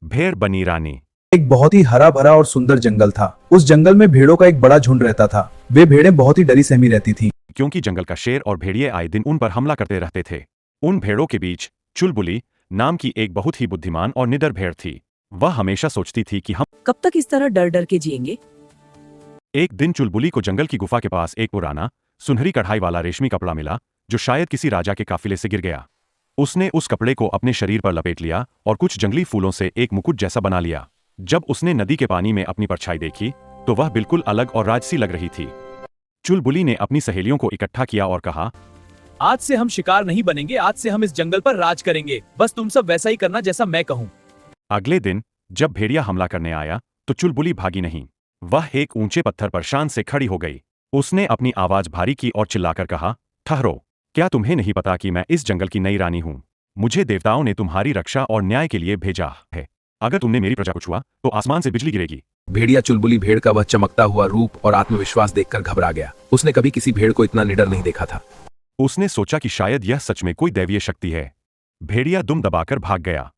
भेड़ बनी रानी। एक बहुत ही हरा भरा और सुंदर जंगल था। उस जंगल में भेड़ों का एक बड़ा झुंड रहता था। वे भेड़ें बहुत ही डरी सहमी रहती थीं। क्योंकि जंगल का शेर और भेड़िए आए दिन उन पर हमला करते रहते थे। उन भेड़ों के बीच चुलबुली नाम की एक बहुत ही बुद्धिमान और निडर भेड़ थी। वह हमेशा सोचती थी कि हम कब तक इस तरह डर डर के जिएंगे। एक दिन चुलबुली को जंगल की गुफा के पास एक पुराना सुनहरी कढ़ाई वाला रेशमी कपड़ा मिला, जो शायद किसी राजा के काफिले से गिर गया। उसने उस कपड़े को अपने शरीर पर लपेट लिया और कुछ जंगली फूलों से एक मुकुट जैसा बना लिया। जब उसने नदी के पानी में अपनी परछाई देखी तो वह बिल्कुल अलग और राजसी लग रही थी। चुलबुली ने अपनी सहेलियों को इकट्ठा किया और कहा, आज से हम शिकार नहीं बनेंगे, आज से हम इस जंगल पर राज करेंगे। बस तुम सब वैसा ही करना जैसा मैं कहूँ। अगले दिन जब भेड़िया हमला करने आया तो चुलबुली भागी नहीं। वह एक ऊंचे पत्थर पर शान से खड़ी हो गई। उसने अपनी आवाज भारी की और चिल्लाकर कहा, ठहरो, क्या तुम्हें नहीं पता कि मैं इस जंगल की नई रानी हूं? मुझे देवताओं ने तुम्हारी रक्षा और न्याय के लिए भेजा है। अगर तुमने मेरी प्रजा को छुआ तो आसमान से बिजली गिरेगी। भेड़िया चुलबुली भेड़ का वह चमकता हुआ रूप और आत्मविश्वास देखकर घबरा गया। उसने कभी किसी भेड़ को इतना निडर नहीं देखा था। उसने सोचा कि शायद यह सच में कोई दैवीय शक्ति है। भेड़िया दुम दबाकर भाग गया।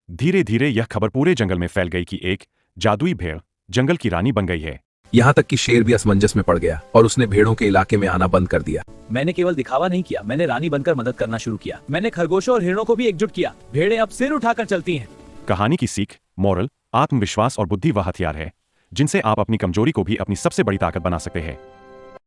धीरे धीरे यह खबर पूरे जंगल में फैल गई कि एक जादुई भेड़ जंगल की रानी बन गई है। यहाँ तक कि शेर भी असमंजस में पड़ गया और उसने भेड़ों के इलाके में आना बंद कर दिया। मैंने केवल दिखावा नहीं किया, मैंने रानी बनकर मदद करना शुरू किया। मैंने खरगोशों और हिरणों को भी एकजुट किया। भेड़ें अब सिर उठाकर चलती हैं। कहानी की सीख, मोरल, आत्मविश्वास और बुद्धि वह हथियार है जिनसे आप अपनी कमजोरी को भी अपनी सबसे बड़ी ताकत बना सकते हैं।